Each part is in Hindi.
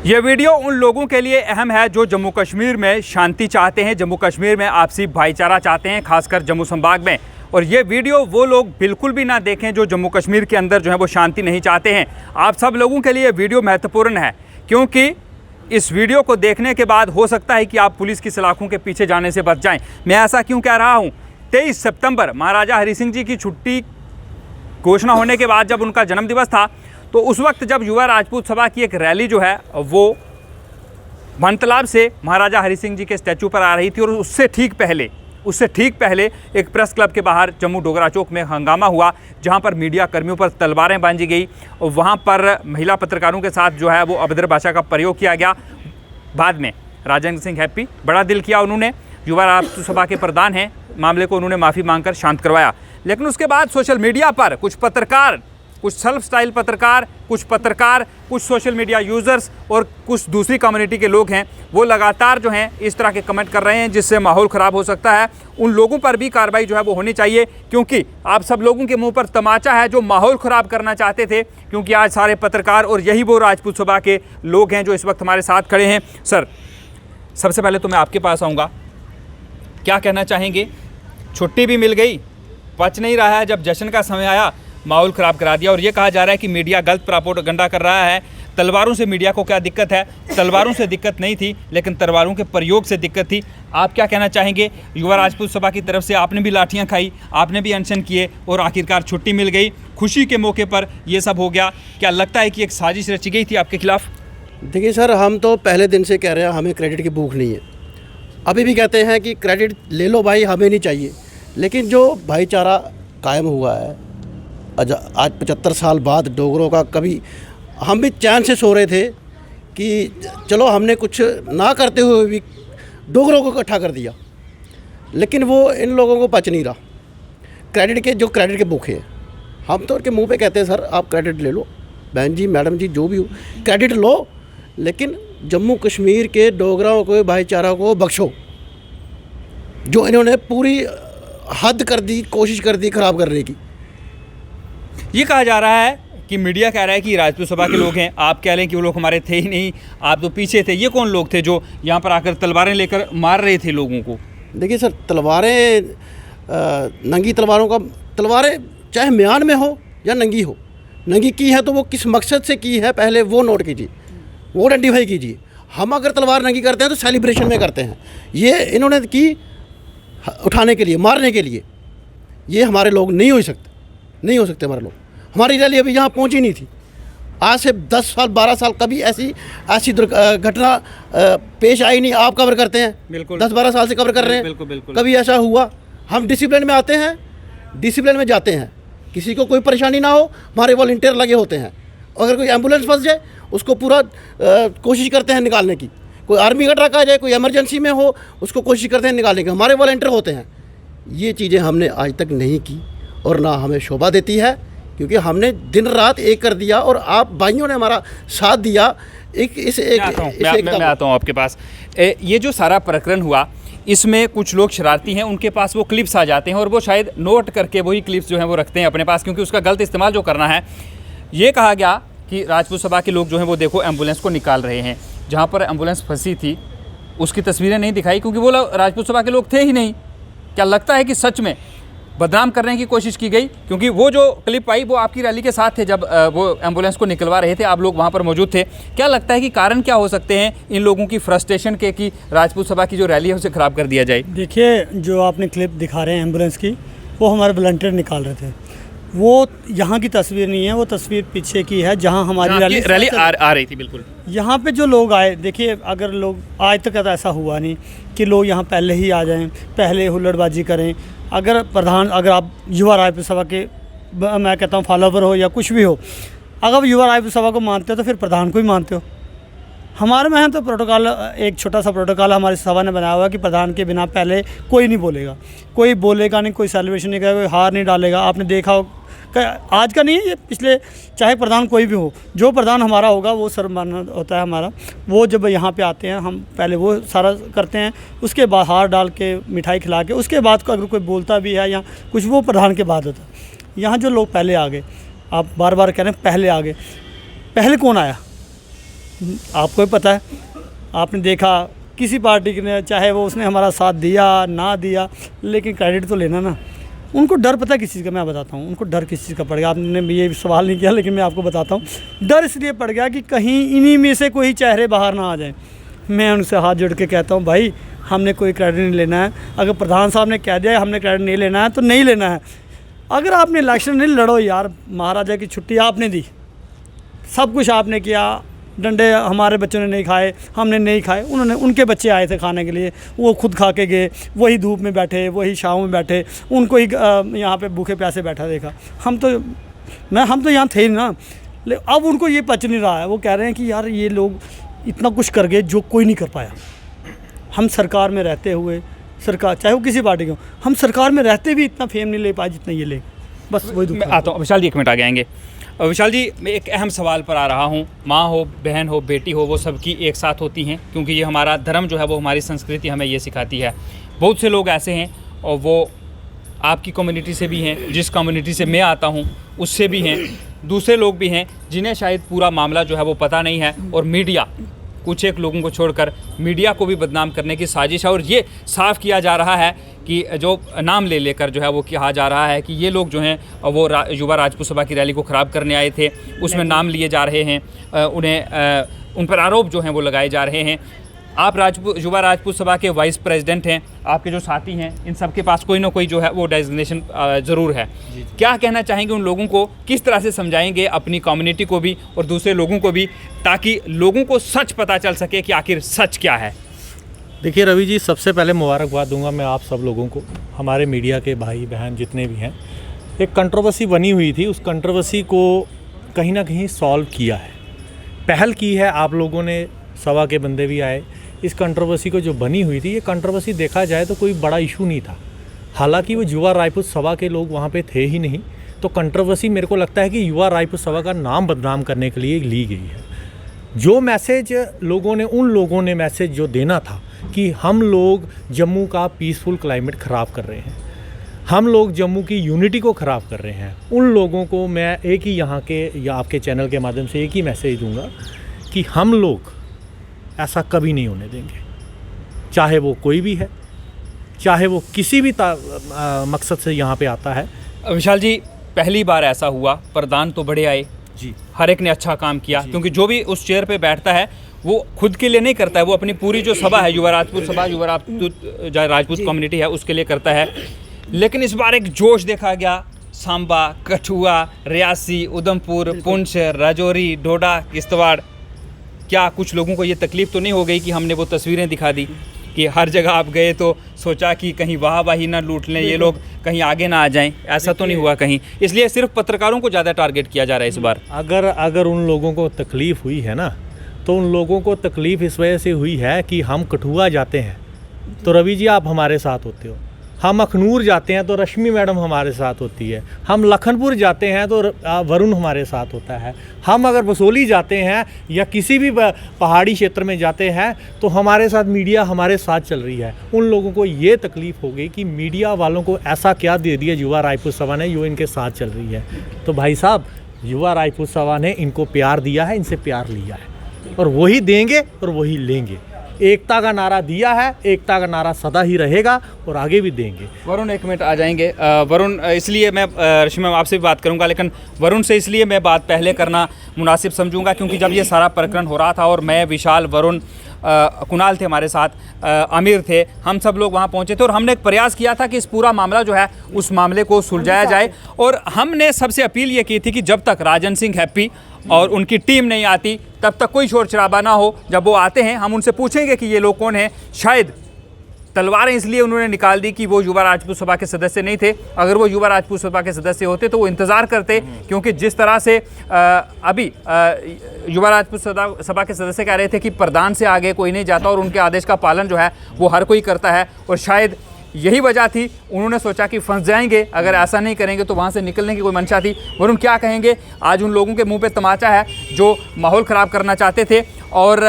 ये वीडियो उन लोगों के लिए अहम है जो जम्मू कश्मीर में शांति चाहते हैं, जम्मू कश्मीर में आपसी भाईचारा चाहते हैं, खासकर जम्मू संभाग में। और ये वीडियो वो लोग बिल्कुल भी ना देखें जो जम्मू कश्मीर के अंदर जो है वो शांति नहीं चाहते हैं। आप सब लोगों के लिए वीडियो महत्वपूर्ण है, क्योंकि इस वीडियो को देखने के बाद हो सकता है कि आप पुलिस की सलाखों के पीछे जाने से बच जाएं। मैं ऐसा क्यों कह रहा हूं? 23 सितंबर महाराजा हरि सिंह जी की छुट्टी घोषणा होने के बाद जब उनका जन्मदिवस था, तो उस वक्त जब युवा राजपूत सभा की एक रैली जो है वो वन तालाब से महाराजा हरि सिंह जी के स्टैचू पर आ रही थी, और उससे ठीक पहले एक प्रेस क्लब के बाहर जम्मू डोगरा चौक में हंगामा हुआ, जहां पर मीडिया कर्मियों पर तलवारें बांधी गई और वहां पर महिला पत्रकारों के साथ जो है वो अभद्र भाषा का प्रयोग किया गया। बाद में राजेंद्र सिंह हैप्पी बड़ा दिल किया, उन्होंने युवा राजपूत सभा के प्रधान हैं, मामले को उन्होंने माफ़ी मांगकर शांत करवाया। लेकिन उसके बाद सोशल मीडिया पर कुछ पत्रकार, कुछ सेल्फ स्टाइल पत्रकार, कुछ सोशल मीडिया यूज़र्स और कुछ दूसरी कम्युनिटी के लोग हैं, वो लगातार जो हैं इस तरह के कमेंट कर रहे हैं, जिससे माहौल ख़राब हो सकता है। उन लोगों पर भी कार्रवाई जो है वो होनी चाहिए, क्योंकि आप सब लोगों के मुंह पर तमाचा है जो माहौल ख़राब करना चाहते थे। क्योंकि आज सारे पत्रकार और यही वो राजपूत सभा के लोग हैं जो इस वक्त हमारे साथ खड़े हैं। सर, सबसे पहले तो मैं आपके पास आऊँगा, क्या कहना चाहेंगे? छुट्टी भी मिल गई, पच नहीं रहा है, जब जश्न का समय आया माहौल ख़राब करा दिया। और ये कहा जा रहा है कि मीडिया गलत प्रोपेगेंडा कर रहा है। तलवारों से मीडिया को क्या दिक्कत है? तलवारों से दिक्कत नहीं थी, लेकिन तलवारों के प्रयोग से दिक्कत थी। आप क्या कहना चाहेंगे? युवा राजपूत सभा की तरफ से आपने भी लाठियां खाई, आपने भी अनशन किए और आखिरकार छुट्टी मिल गई, खुशी के मौके पर ये सब हो गया। क्या लगता है कि एक साजिश रची गई थी आपके खिलाफ? देखिए सर, हम तो पहले दिन से कह रहे हैं हमें क्रेडिट की भूख नहीं है। अभी भी कहते हैं कि क्रेडिट ले लो भाई, हमें नहीं चाहिए। लेकिन जो भाईचारा कायम हुआ है आज 75 साल बाद डोगरों का, कभी हम भी चैन से सो रहे थे कि चलो हमने कुछ ना करते हुए भी डोगरों को इकट्ठा कर दिया, लेकिन वो इन लोगों को पच नहीं रहा। क्रेडिट के भूखे हैं। हम तो उनके मुंह पे कहते हैं सर आप क्रेडिट ले लो, बहन जी मैडम जी जो भी हो क्रेडिट लो, लेकिन जम्मू कश्मीर के डोगराओं को, भाईचारा को बख्शो। जो इन्होंने पूरी हद कर दी, कोशिश कर दी ख़राब करने की। ये कहा जा रहा है कि मीडिया कह रहा है कि राजपूत सभा के लोग हैं, आप कह रहे हैं कि वो लोग हमारे थे ही नहीं, आप तो पीछे थे। ये कौन लोग थे जो यहाँ पर आकर तलवारें लेकर मार रहे थे लोगों को? देखिए सर, तलवारें नंगी तलवारें चाहे म्यान में हो या नंगी हो, नंगी की है तो वो किस मकसद से की है पहले वो नोट कीजिए, वो आइडेंटिफाई कीजिए। हम अगर तलवार नंगी करते हैं तो सेलिब्रेशन में करते हैं, ये इन्होंने की उठाने के लिए, मारने के लिए। ये हमारे लोग नहीं हो सकते हमारे लोग। हमारी रैली अभी यहाँ पहुँची नहीं थी। आज से 10 साल 12 साल कभी ऐसी घटना पेश आई नहीं। आप कवर करते हैं, बिल्कुल 10-12 साल से कवर कर रहे हैं, बिल्कुल। कभी ऐसा हुआ? हम डिसिप्लिन में आते हैं, डिसिप्लिन में जाते हैं, किसी को कोई परेशानी ना हो, हमारे वॉलंटियर लगे होते हैं। अगर कोई एम्बुलेंस फंस जाए उसको पूरा कोशिश करते हैं निकालने की। कोई आर्मी का ट्रक आ जाए, कोई इमरजेंसी में हो, उसको कोशिश करते हैं निकालने की, हमारे वॉलंटियर होते हैं। ये चीज़ें हमने आज तक नहीं की और ना हमें शोभा देती है, क्योंकि हमने दिन रात एक कर दिया और आप भाइयों ने हमारा साथ दिया। मैं आता हूँ आपके पास। ये जो सारा प्रकरण हुआ, इसमें कुछ लोग शरारती हैं, उनके पास वो क्लिप्स आ जाते हैं और वो शायद नोट करके वही क्लिप्स जो हैं वो रखते हैं अपने पास, क्योंकि उसका गलत इस्तेमाल जो करना है। ये कहा गया कि राजपूत सभा के लोग जो हैं वो देखो एम्बुलेंस को निकाल रहे हैं, जहाँ पर एम्बुलेंस फंसी थी उसकी तस्वीरें नहीं दिखाई, क्योंकि वो राजपूत सभा के लोग थे ही नहीं। क्या लगता है कि सच में बदनाम करने की कोशिश की गई? क्योंकि वो जो क्लिप आई वो आपकी रैली के साथ थे, जब वो एम्बुलेंस को निकलवा रहे थे, आप लोग वहाँ पर मौजूद थे। क्या लगता है कि कारण क्या हो सकते हैं इन लोगों की फ्रस्ट्रेशन के कि राजपूत सभा की जो रैली है उसे ख़राब कर दिया जाए? देखिए, जो आपने क्लिप दिखा रहे हैं एम्बुलेंस की, वो हमारे वॉलंटियर निकाल रहे थे। वो यहाँ की तस्वीर नहीं है, वो तस्वीर पीछे की है जहाँ हमारी रैली आ रही थी। बिल्कुल यहाँ पे जो लोग आए, देखिए अगर लोग आज तक ऐसा हुआ नहीं कि लोग यहाँ पहले ही आ जाएं, पहले हुल्लड़बाजी करें। अगर आप युवा राजपूत सभा के, मैं कहता हूँ फॉलोवर हो या कुछ भी हो, अगर युवा राजपूत सभा को मानते हो तो फिर प्रधान को ही मानते हो। हमारे में तो प्रोटोकॉल, एक छोटा सा प्रोटोकॉल हमारी सभा ने बनाया हुआ है कि प्रधान के बिना पहले कोई नहीं बोलेगा, कोई बोलेगा नहीं, कोई सेलिब्रेशन नहीं करेगा, कोई हार नहीं डालेगा। आपने देखा हो, आज का नहीं है ये, पिछले चाहे प्रधान कोई भी हो, जो प्रधान हमारा होगा वो सर्वमान्य होता है हमारा। वो जब यहाँ पे आते हैं हम पहले वो सारा करते हैं, उसके बाद हार डाल के, मिठाई खिला के, उसके बाद को अगर कोई बोलता भी है या कुछ, वो प्रधान के बाद होता है। यहाँ जो लोग पहले आ गए, आप बार बार कह रहे हैं पहले आ गए, पहले कौन आया? आपको भी पता है, आपने देखा किसी पार्टी ने, चाहे वो उसने हमारा साथ दिया ना दिया, लेकिन क्रेडिट तो लेना ना। उनको डर पता है किस चीज़ का, मैं बताता हूँ उनको डर किस चीज़ का पड़ गया। आपने ये सवाल नहीं किया लेकिन मैं आपको बताता हूँ। डर इसलिए पड़ गया कि कहीं इन्हीं में से कोई चेहरे बाहर ना आ जाए। मैं उनसे हाथ जोड़ के कहता हूँ, भाई हमने कोई क्रेडिट नहीं लेना है। अगर प्रधान साहब ने कह दिया हमने क्रेडिट नहीं लेना है तो नहीं लेना है। अगर आपने इलेक्शन नहीं लड़ो यार, महाराजा की छुट्टी आपने दी, सब कुछ आपने किया, डंडे हमारे बच्चों ने नहीं खाए, हमने नहीं खाए, उन्होंने, उनके बच्चे आए थे खाने के लिए, वो खुद खा के गए, वही धूप में बैठे, वही छाँव में बैठे, उनको ही यहाँ पे भूखे प्यासे बैठा देखा। हम तो यहाँ थे ना, अब उनको ये पच नहीं रहा है। वो कह रहे हैं कि यार ये लोग इतना कुछ कर गए जो कोई नहीं कर पाया। हम सरकार में रहते हुए, सरकार चाहे वो किसी पार्टी के हो, हम सरकार में रहते भी इतना फेम नहीं ले पाए जितना ये ले। बस वही दुख। मैं आता हूँ विशाल जी, 1 मिनट आगे आएंगे। विशाल जी, मैं एक अहम सवाल पर आ रहा हूँ। माँ हो, बहन हो, बेटी हो, वो सबकी एक साथ होती हैं, क्योंकि ये हमारा धर्म जो है वो हमारी संस्कृति हमें ये सिखाती है। बहुत से लोग ऐसे हैं और वो आपकी कम्युनिटी से भी हैं, जिस कम्युनिटी से मैं आता हूँ उससे भी हैं, दूसरे लोग भी हैं जिन्हें शायद पूरा मामला जो है वो पता नहीं है। और मीडिया, कुछ एक लोगों को छोड़कर मीडिया को भी बदनाम करने की साजिश है। और ये साफ़ किया जा रहा है कि जो नाम ले लेकर जो है वो कहा जा रहा है कि ये लोग जो हैं वो युवा राजपूत सभा की रैली को ख़राब करने आए थे, उसमें नाम लिए जा रहे हैं, उन पर आरोप जो हैं वो लगाए जा रहे हैं। आप युवा राजपूत सभा के वाइस प्रेसिडेंट हैं, आपके जो साथी हैं इन सब के पास कोई ना कोई जो है वो डेजिग्नेशन ज़रूर है। क्या कहना चाहेंगे उन लोगों को, किस तरह से समझाएंगे अपनी कम्युनिटी को भी और दूसरे लोगों को भी, ताकि लोगों को सच पता चल सके कि आखिर सच क्या है? देखिए रवि जी, सबसे पहले मुबारकबाद दूंगा मैं आप सब लोगों को, हमारे मीडिया के भाई बहन जितने भी हैं। एक कंट्रोवर्सी बनी हुई थी, उस कंट्रोवर्सी को कहीं ना कहीं सॉल्व किया है, पहल की है आप लोगों ने, सभा के बंदे भी आए। इस कंट्रोवर्सी को जो बनी हुई थी, ये कंट्रोवर्सी देखा जाए तो कोई बड़ा इशू नहीं था। हालांकि वो युवा राजपूत सभा के लोग वहाँ पे थे ही नहीं, तो कंट्रोवर्सी मेरे को लगता है कि युवा राजपूत सभा का नाम बदनाम करने के लिए ली गई है। जो मैसेज लोगों ने, उन लोगों ने मैसेज जो देना था कि हम लोग जम्मू का पीसफुल क्लाइमेट ख़राब कर रहे हैं, हम लोग जम्मू की यूनिटी को ख़राब कर रहे हैं, उन लोगों को मैं एक ही यहाँ के या आपके चैनल के माध्यम से एक ही मैसेज दूंगा कि हम लोग ऐसा कभी नहीं होने देंगे, चाहे वो कोई भी है, चाहे वो किसी भी मकसद से यहाँ पे आता है। विशाल जी, पहली बार ऐसा हुआ, प्रधान तो बड़े आए जी, हर एक ने अच्छा काम किया, क्योंकि जो भी उस चेयर पे बैठता है वो खुद के लिए नहीं करता है, वो अपनी पूरी जो सभा है, युवा राजपूत सभा, युवा राजपूत कम्युनिटी है, उसके लिए करता है। लेकिन इस बार एक जोश देखा गया, सांबा, कठुआ, रियासी, उधमपुर, पुंछ, राजौरी, डोडा, किश्तवाड़। क्या कुछ लोगों को ये तकलीफ़ तो नहीं हो गई कि हमने वो तस्वीरें दिखा दी कि हर जगह आप गए तो सोचा कि कहीं वाहवाही ना लूट लें ये लोग, कहीं आगे ना आ जाएं? ऐसा तो नहीं हुआ कहीं, इसलिए सिर्फ पत्रकारों को ज़्यादा टारगेट किया जा रहा है इस बार? अगर उन लोगों को तकलीफ़ हुई है ना, तो उन लोगों को तकलीफ़ इस वजह से हुई है कि हम कठुआ जाते हैं तो रवि जी आप हमारे साथ होते हो, हम अखनूर जाते हैं तो रश्मि मैडम हमारे साथ होती है, हम लखनपुर जाते हैं तो वरुण हमारे साथ होता है, हम अगर बसोली जाते हैं या किसी भी पहाड़ी क्षेत्र में जाते हैं तो हमारे साथ मीडिया हमारे साथ चल रही है। उन लोगों को ये तकलीफ़ हो गई कि मीडिया वालों को ऐसा क्या दे दिया युवा राजपूत सभा ने जो इनके साथ चल रही है। तो भाई साहब, युवा राजपूत सभा ने इनको प्यार दिया है, इनसे प्यार लिया है और वही देंगे और वही लेंगे। एकता का नारा दिया है, एकता का नारा सदा ही रहेगा और आगे भी देंगे। वरुण, 1 मिनट आ जाएंगे। वरुण, इसलिए मैं रश्मि मैम आपसे भी बात करूंगा, लेकिन वरुण से इसलिए मैं बात पहले करना मुनासिब समझूंगा क्योंकि जब ये सारा प्रकरण हो रहा था और मैं, विशाल, वरुण, कुणाल थे हमारे साथ, आमिर थे, हम सब लोग वहाँ पहुँचे थे और हमने एक प्रयास किया था कि इस पूरा मामला जो है उस मामले को सुलझाया जाए। और हमने सबसे अपील ये की थी कि जब तक राजन सिंह हैप्पी और उनकी टीम नहीं आती तब तक कोई शोर शराबा ना हो। जब वो आते हैं हम उनसे पूछेंगे कि ये लोग कौन हैं। शायद तलवारें इसलिए उन्होंने निकाल दी कि वो युवा राजपूत सभा के सदस्य नहीं थे। अगर वो युवा राजपूत सभा के सदस्य होते तो वो इंतज़ार करते, क्योंकि जिस तरह से अभी युवा राजपूत सभा के सदस्य कह रहे थे कि प्रधान से आगे कोई नहीं जाता और उनके आदेश का पालन जो है वो हर कोई करता है, और शायद यही वजह थी, उन्होंने सोचा कि फंस जाएंगे अगर ऐसा नहीं करेंगे तो वहाँ से निकलने की कोई मंशा थी। वरुण, क्या कहेंगे? आज उन लोगों के मुंह पे तमाचा है जो माहौल ख़राब करना चाहते थे और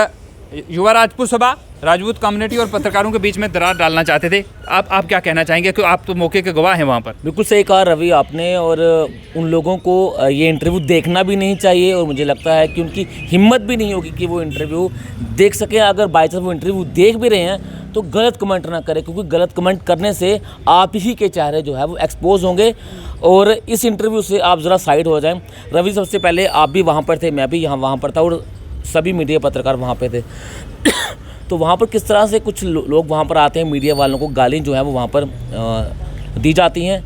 युवा राजपूत सभा राजपूत कम्युनिटी और पत्रकारों के बीच में दरार डालना चाहते थे। आप क्या कहना चाहेंगे, क्योंकि आप तो मौके के गवाह हैं वहाँ पर। बिल्कुल सही कहा रवि आपने, और उन लोगों को ये इंटरव्यू देखना भी नहीं चाहिए, और मुझे लगता है कि उनकी हिम्मत भी नहीं होगी कि वो इंटरव्यू देख सकें। अगर बाई चांस वो इंटरव्यू देख भी रहे हैं तो गलत कमेंट ना करें, क्योंकि गलत कमेंट करने से आप ही के चेहरे जो है वो एक्सपोज होंगे, और इस इंटरव्यू से आप ज़रा साइड हो जाएं। रवि, सबसे पहले आप भी वहाँ पर थे, मैं भी वहाँ पर था, और सभी मीडिया पत्रकार वहाँ पे थे। तो वहाँ पर किस तरह से कुछ लोग वहाँ पर आते हैं, मीडिया वालों को गाली जो है वो वहाँ पर दी जाती हैं।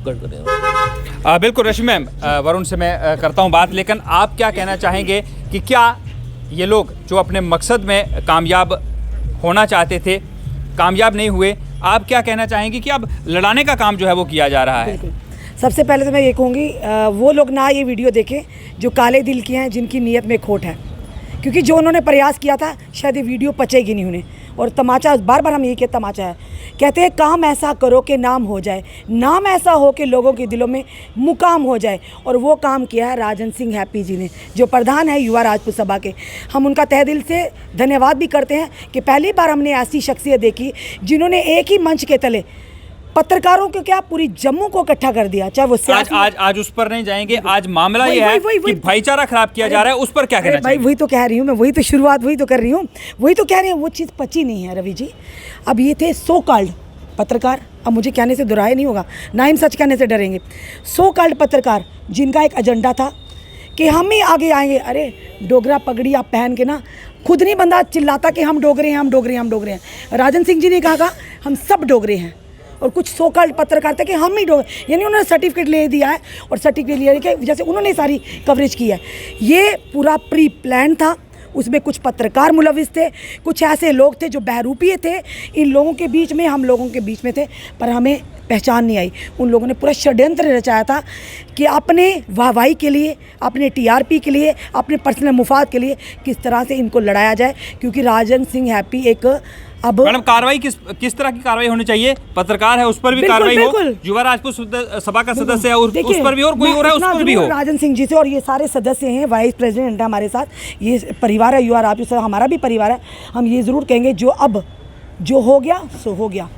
बिल्कुल रश्मि मैम, वरुण से मैं करता हूँ बात, लेकिन आप क्या कहना चाहेंगे कि क्या ये लोग जो अपने मकसद में कामयाब होना चाहते थे, कामयाब नहीं हुए, आप क्या कहना चाहेंगे कि अब लड़ाने का काम जो है वो किया जा रहा है? सबसे पहले तो मैं ये कहूँगी, वो लोग ना ये वीडियो देखें जो काले दिल के हैं, जिनकी नीयत में खोट है, क्योंकि जो उन्होंने प्रयास किया था शायद ये वीडियो पचेगी नहीं उन्हें। और तमाचा, बार बार हम यही कहते, तमाचा है, कहते हैं काम ऐसा करो कि नाम हो जाए, नाम ऐसा हो कि लोगों के दिलों में मुकाम हो जाए, और वो काम किया है राजन सिंह हैप्पी जी ने, जो प्रधान है युवा राजपूत सभा के। हम उनका तहे दिल से धन्यवाद भी करते हैं कि पहली बार हमने ऐसी शख्सियत देखी जिन्होंने एक ही मंच के तले पत्रकारों को क्या पूरी जम्मू को इकट्ठा कर दिया। चाहे वो आज उस पर नहीं जाएंगे। आज मामला ये है कि भाईचारा खराब किया जा रहा है, उस पर क्या कहना चाहिए? वही तो कह रही हूँ मैं, वही तो शुरुआत वही तो कर रही हूँ, वही तो कह रही हूँ, वो चीज़ पची नहीं है रवि जी। अब ये थे सो कॉल्ड पत्रकार, अब मुझे कहने से दुराया नहीं होगा, ना ही सच कहने से डरेंगे। सो कॉल्ड पत्रकार जिनका एक एजेंडा था कि हम ही आगे आएंगे। अरे डोगरा पगड़ी आप पहन के ना, खुद नहीं बंदा चिल्लाता कि हम डोगरे हैं, हम डोगरे हैं, हम डोगरे हैं। राजन सिंह जी ने कहा हम सब डोगरे हैं, और कुछ सो कॉल्ड पत्रकार थे कि हम ही डोगरे, यानी उन्होंने सर्टिफिकेट ले दिया है, और सर्टिफिकेट ले के जैसे उन्होंने सारी कवरेज की है। ये पूरा प्री प्लान था, उसमें कुछ पत्रकार मुलविस थे, कुछ ऐसे लोग थे जो बहरूपीय थे, इन लोगों के बीच में, हम लोगों के बीच में थे, पर हमें पहचान नहीं आई। उन लोगों ने पूरा षड्यंत्र रचाया था कि अपने वाहवाही के लिए, अपने टीआरपी के लिए, अपने पर्सनल मुफाद के लिए किस तरह से इनको लड़ाया जाए, क्योंकि राजन सिंह हैप्पी एक अब मैडम कार्रवाई किस तरह की कार्रवाई होनी चाहिए? पत्रकार है उस पर भी कार्रवाई हो, युवा राजपूत सभा का सदस्य है उस पर भी, और कोई और है उस पर भी हो। राजन सिंह जी से और ये सारे सदस्य हैं, वाइस प्रेसिडेंट है हमारे साथ, ये परिवार है युवा राजपूत सभा, हमारा भी परिवार है। हम ये ज़रूर कहेंगे जो हो गया सो हो गया,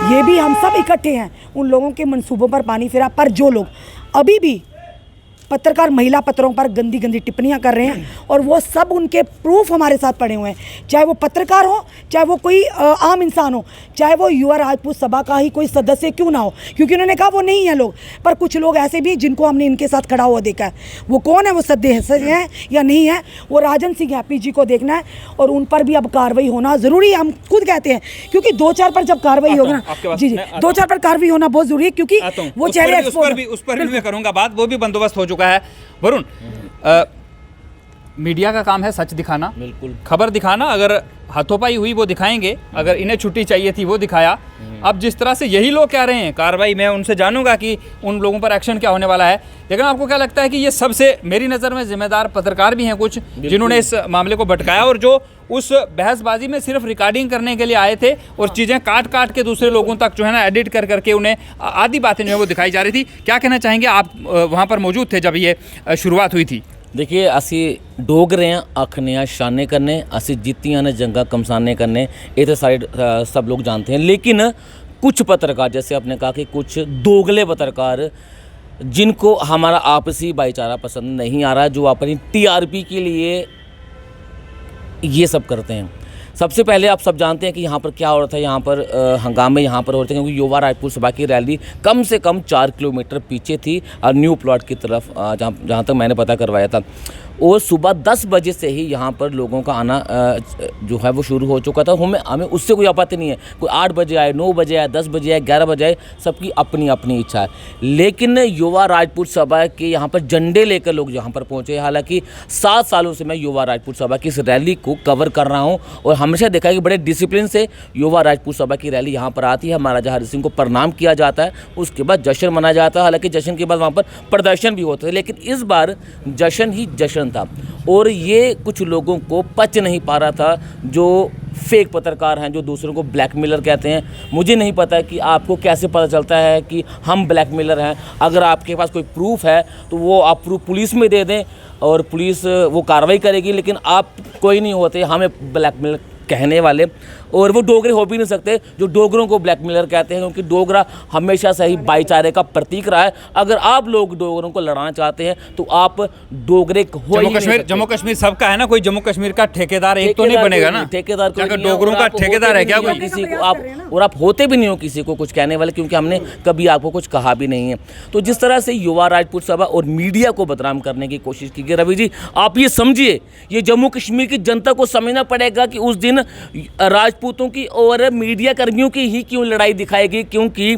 ये भी हम सब इकट्ठे हैं उन लोगों के मंसूबों पर पानी फिरा। पर जो लोग अभी भी पत्रकार महिला पत्रों पर गंदी गंदी टिप्पणियां कर रहे हैं, और वो सब उनके प्रूफ हमारे साथ पड़े हुए हैं, चाहे वो पत्रकार हो, चाहे वो कोई आम इंसान हो, चाहे वो युवा राजपूत सभा का ही कोई सदस्य क्यों ना हो, क्योंकि उन्होंने कहा वो नहीं है लोग। पर कुछ लोग ऐसे भी जिनको हमने इनके साथ खड़ा हुआ देखा है, वो कौन है, वो सदस्य हैं या नहीं है, वो राजन सिंह हैप्पी जी को देखना है, और उन पर भी अब कार्रवाई होना ज़रूरी है। हम खुद कहते हैं, क्योंकि 2-4 पर जब कार्रवाई होगी ना, जी 2-4 पर कार्रवाई होना बहुत ज़रूरी है, क्योंकि वो चेहरे उस पर भी मैं करूँगा बात, वो भी बंदोबस्त हो चुका है। वरुण, मीडिया का काम है सच दिखाना, बिल्कुल खबर दिखाना। अगर हाथोपाई हुई वो दिखाएंगे, अगर इन्हें छुट्टी चाहिए थी वो दिखाया। अब जिस तरह से यही लोग कह रहे हैं कार्रवाई, मैं उनसे जानूंगा कि उन लोगों पर एक्शन क्या होने वाला है। लेकिन आपको क्या लगता है कि ये सबसे मेरी नज़र में जिम्मेदार पत्रकार भी हैं कुछ, जिन्होंने इस मामले को भटकाया, और जो उस बहसबाजी में सिर्फ रिकॉर्डिंग करने के लिए आए थे, और चीज़ें काट के दूसरे लोगों तक जो है ना एडिट करके उन्हें आधी बातें जो है वो दिखाई जा रही थी। क्या कहना चाहेंगे? आप वहाँ पर मौजूद थे जब ये शुरुआत हुई थी। देखिए, असी डोगरे हैं आखने हैं शाने करने, असी जीतियां ने जंगा कमसाने करने, ये तो सारे सब लोग जानते हैं। लेकिन कुछ पत्रकार, जैसे आपने कहा कि कुछ दोगले पत्रकार, जिनको हमारा आपसी भाईचारा पसंद नहीं आ रहा, जो अपनी टीआरपी के लिए ये सब करते हैं। सबसे पहले आप सब जानते हैं कि यहाँ पर क्या हो रहा था, यहाँ पर हंगामे यहाँ पर हो रहे थे, क्योंकि युवा राजपूत सभा की रैली कम से कम 4 किलोमीटर पीछे थी, और न्यू प्लॉट की तरफ, जहाँ तक मैंने पता करवाया था। और सुबह 10 बजे से ही यहाँ पर लोगों का आना जो है वो शुरू हो चुका था। हमें उससे कोई आपत्ति नहीं है, कोई 8 बजे आए, 9 बजे आए, 10 बजे आए, 11 बजे आए, सबकी अपनी अपनी इच्छा है। लेकिन युवा राजपूत सभा के यहाँ पर झंडे लेकर लोग यहाँ पर पहुँचे। हालांकि 7 सालों से मैं युवा राजपूत सभा की इस रैली को कवर कर रहा हूँ, और हमेशा देखा है कि बड़े डिसिप्लिन से युवा राजपूत सभा की रैली यहाँ पर आती है। महाराजा हरि सिंह को प्रणाम किया जाता है, उसके बाद जश्न मनाया जाता है। हालांकि जश्न के बाद वहाँ पर प्रदर्शन भी होते थे, लेकिन इस बार जश्न ही जश्न था, और ये कुछ लोगों को पच नहीं पा रहा था, जो फेक पत्रकार हैं जो दूसरों को ब्लैकमेलर कहते हैं। मुझे नहीं पता कि आपको कैसे पता चलता है कि हम ब्लैकमेलर हैं। अगर आपके पास कोई प्रूफ है तो वो आप प्रूफ पुलिस में दे दें और पुलिस वो कार्रवाई करेगी, लेकिन आप कोई नहीं होते हमें ब्लैकमेलर कहने वाले, और वो डोगरे हो भी नहीं सकते जो डोगरों को ब्लैकमेलर कहते हैं, क्योंकि डोगरा हमेशा से ही भाईचारे का प्रतीक रहा है। अगर आप लोग डोगरों को लड़ाना चाहते हैं तो आप डोगरे हो ही नहीं सकते। जम्मू कश्मीर सबका है ना, कोई जम्मू कश्मीर का ठेकेदार एक तो नहीं बनेगा ना। ठेकेदार कोई अगर नहीं है, डोगरों और का आप ठेकेदार होते है क्या भी नहीं हो कोई? किसी को आप, और आप होते भी नहीं हो किसी को कुछ कहने वाले, क्योंकि हमने कभी आपको कुछ कहा भी नहीं है। तो जिस तरह से युवा राजपूत सभा और मीडिया को बदनाम करने की कोशिश की गई, रवि जी आप ये समझिए, ये जम्मू कश्मीर की जनता को समझना पड़ेगा कि उस दिन राजपूतों की और मीडिया कर्मियों की ही क्यों लड़ाई दिखाएगी, क्योंकि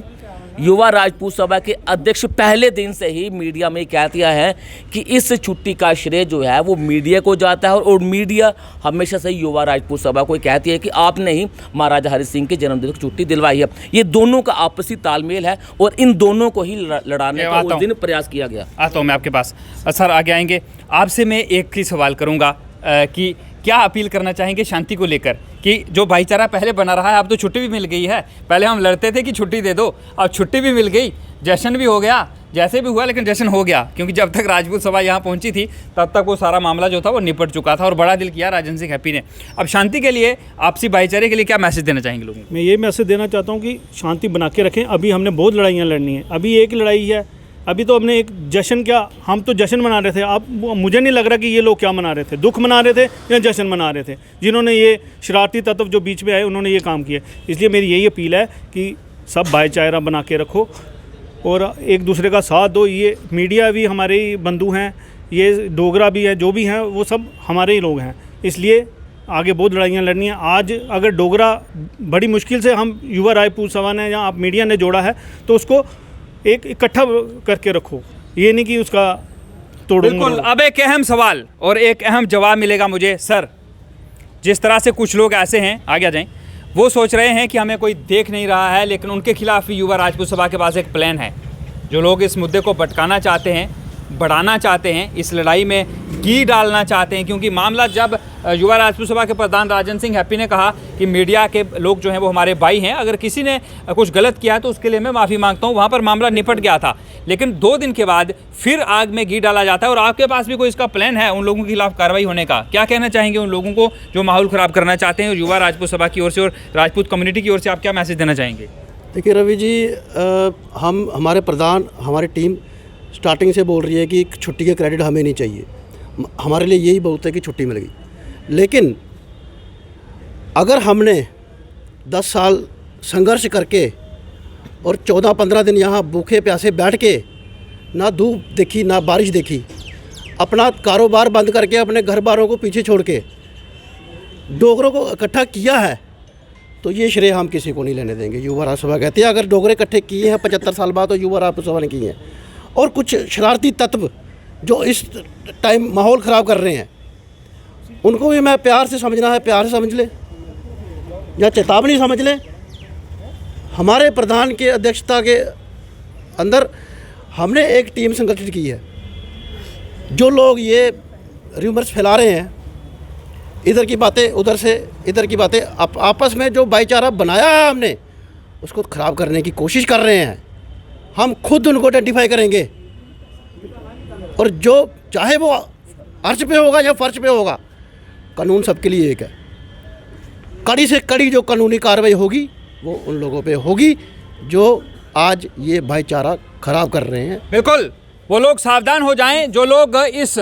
युवा राजपूत सभा के अध्यक्ष पहले दिन से ही मीडिया में कह दिया है कि इस छुट्टी का श्रेय जो है वो मीडिया को जाता है, और मीडिया हमेशा से युवा राजपूत सभा को कहती है कि आपने ही महाराजा हरि सिंह के जन्मदिन की छुट्टी दिलवाई है। ये दोनों का आपसी तालमेल है और इन दोनों को ही लड़ाने का उस दिन प्रयास किया गया। आता हूँ मैं आपके पास। सर आगे आएंगे। आपसे मैं एक ही सवाल करूँगा कि क्या अपील करना चाहेंगे शांति को लेकर, कि जो भाईचारा पहले बना रहा है, अब तो छुट्टी भी मिल गई है। पहले हम लड़ते थे कि छुट्टी दे दो, अब छुट्टी भी मिल गई, जश्न भी हो गया, जैसे भी हुआ लेकिन जश्न हो गया, क्योंकि जब तक राजपूत सभा यहाँ पहुँची थी तब तक वो सारा मामला जो था वो निपट चुका था, और बड़ा दिल किया राजन सिंह हैप्पी ने। अब शांति के लिए, आपसी भाईचारे के लिए क्या मैसेज देना चाहेंगे लोगों को? मैं ये मैसेज देना चाहता हूँ कि शांति बना के रखें। अभी हमने बहुत लड़ाइयाँ लड़नी है, अभी एक लड़ाई है, अभी तो हमने एक जश्न, क्या हम तो जश्न मना रहे थे, अब मुझे नहीं लग रहा कि ये लोग क्या मना रहे थे, दुख मना रहे थे या जश्न मना रहे थे। जिन्होंने ये शरारती तत्व जो बीच में आए उन्होंने ये काम किया। इसलिए मेरी यही अपील है कि सब भाईचारा बना के रखो और एक दूसरे का साथ दो। ये मीडिया भी हमारे ही बंधु हैं, ये डोगरा भी है, जो भी हैं वो सब हमारे ही लोग हैं। इसलिए आगे बहुत लड़ाइयाँ लड़नी है। आज अगर डोगरा बड़ी मुश्किल से हम युवा राजपूत सभा ने या आप मीडिया ने जोड़ा है, तो उसको एक इकट्ठा करके रखो, ये नहीं कि उसका तोड़। बिल्कुल। अब एक अहम सवाल और एक अहम जवाब मिलेगा मुझे। सर, जिस तरह से कुछ लोग ऐसे हैं, आगे आ जाएं, वो सोच रहे हैं कि हमें कोई देख नहीं रहा है, लेकिन उनके खिलाफ भी युवा राजपूत सभा के पास एक प्लान है। जो लोग इस मुद्दे को भटकाना चाहते हैं, बढ़ाना चाहते हैं, इस लड़ाई में घी डालना चाहते हैं, क्योंकि मामला जब युवा राजपूत सभा के प्रधान राजन सिंह हैप्पी ने कहा कि मीडिया के लोग जो हैं वो हमारे भाई हैं, अगर किसी ने कुछ गलत किया है तो उसके लिए मैं माफ़ी मांगता हूं, वहां पर मामला निपट गया था। लेकिन 2 दिन के बाद फिर आग में घी डाला जाता है, और आपके पास भी कोई इसका प्लान है उन लोगों के खिलाफ कार्रवाई होने का। क्या कहना चाहेंगे उन लोगों को जो माहौल ख़राब करना चाहते हैं, और युवा राजपूत सभा की ओर से और राजपूत कम्युनिटी की ओर से आप क्या मैसेज देना चाहेंगे? देखिए रवि जी, हम हमारे प्रधान, हमारी टीम स्टार्टिंग से बोल रही है कि छुट्टी के क्रेडिट हमें नहीं चाहिए। हमारे लिए यही बहुत है कि छुट्टी मिल गई, लेकिन अगर हमने 10 साल संघर्ष करके और 14-15 दिन यहाँ भूखे प्यासे बैठ के, ना धूप देखी ना बारिश देखी, अपना कारोबार बंद करके, अपने घर बारों को पीछे छोड़ के डोगरों को इकट्ठा किया है, तो ये श्रेय हम किसी को नहीं लेने देंगे। युवा राजपूत सभा कहती है अगर डोगरे इकट्ठे किए हैं 75 साल बाद, तो युवा राजपूत सभा ने किए हैं। और कुछ शरारती तत्व जो इस टाइम माहौल ख़राब कर रहे हैं, उनको भी मैं प्यार से समझना है, प्यार से समझ ले या चेतावनी समझ ले। हमारे प्रधान के अध्यक्षता के अंदर हमने एक टीम संगठित की है। जो लोग ये र्यूमर्स फैला रहे हैं, इधर की बातें उधर से, इधर की बातें, आपस में जो भाईचारा बनाया है हमने, उसको ख़राब करने की कोशिश कर रहे हैं। हम खुद उनको आइडेंटिफाई करेंगे, और जो चाहे वो अर्श पे होगा या फर्श पे होगा, कानून सबके लिए एक है। कड़ी से कड़ी जो कानूनी कार्रवाई होगी वो उन लोगों पे होगी जो आज ये भाईचारा खराब कर रहे हैं। बिल्कुल, वो लोग सावधान हो जाएं जो लोग इस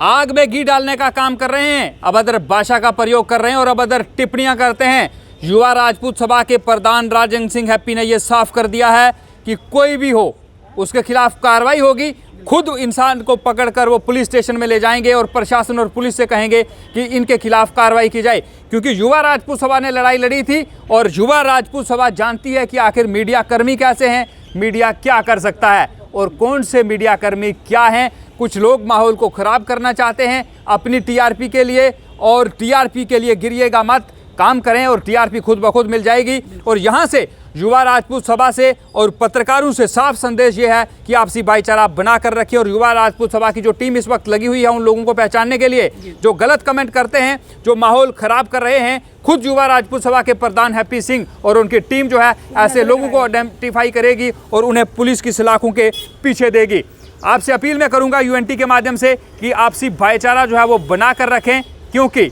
आग में घी डालने का काम कर रहे हैं, अभद्र भाषा का प्रयोग कर रहे हैं और अभद्र टिप्पणियां करते हैं। युवा राजपूत सभा के प्रधान राजन सिंह हैप्पी ने यह साफ कर दिया है कि कोई भी हो उसके खिलाफ कार्रवाई होगी। खुद इंसान को पकड़कर वो पुलिस स्टेशन में ले जाएंगे और प्रशासन और पुलिस से कहेंगे कि इनके खिलाफ कार्रवाई की जाए, क्योंकि युवा राजपूत सभा ने लड़ाई लड़ी थी और युवा राजपूत सभा जानती है कि आखिर मीडिया कर्मी कैसे हैं, मीडिया क्या कर सकता है और कौन से मीडिया कर्मी क्या हैं। कुछ लोग माहौल को ख़राब करना चाहते हैं अपनी टीआरपी के लिए, और टीआरपी के लिए गिरिएगा मत, काम करें और टीआरपी खुद ब खुद मिल जाएगी। और यहाँ से युवा राजपूत सभा से और पत्रकारों से साफ संदेश ये है कि आपसी भाईचारा बना कर रखें। और युवा राजपूत सभा की जो टीम इस वक्त लगी हुई है उन लोगों को पहचानने के लिए जो गलत कमेंट करते हैं, जो माहौल खराब कर रहे हैं, खुद युवा राजपूत सभा के प्रधान हैप्पी सिंह और उनकी टीम जो है ऐसे लोगों को आइडेंटिफाई करेगी और उन्हें पुलिस की सलाखों के पीछे देगी। आपसे अपील मैं करूंगा यूएनटी के माध्यम से कि आपसी भाईचारा जो है वो बना कर रखें, क्योंकि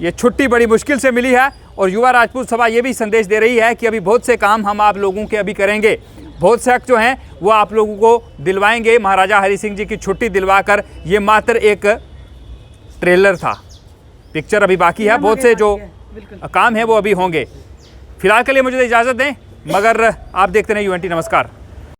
ये छुट्टी बड़ी मुश्किल से मिली है। और युवा राजपूत सभा ये भी संदेश दे रही है कि अभी बहुत से काम हम आप लोगों के अभी करेंगे, बहुत से हक जो हैं वो आप लोगों को दिलवाएंगे। महाराजा हरि सिंह जी की छुट्टी दिलवाकर ये मात्र एक ट्रेलर था, पिक्चर अभी बाकी है, बहुत से जो काम है वो अभी होंगे। फिलहाल के लिए मुझे इजाज़त दें, मगर आप देखते रहें यूएनटी। नमस्कार।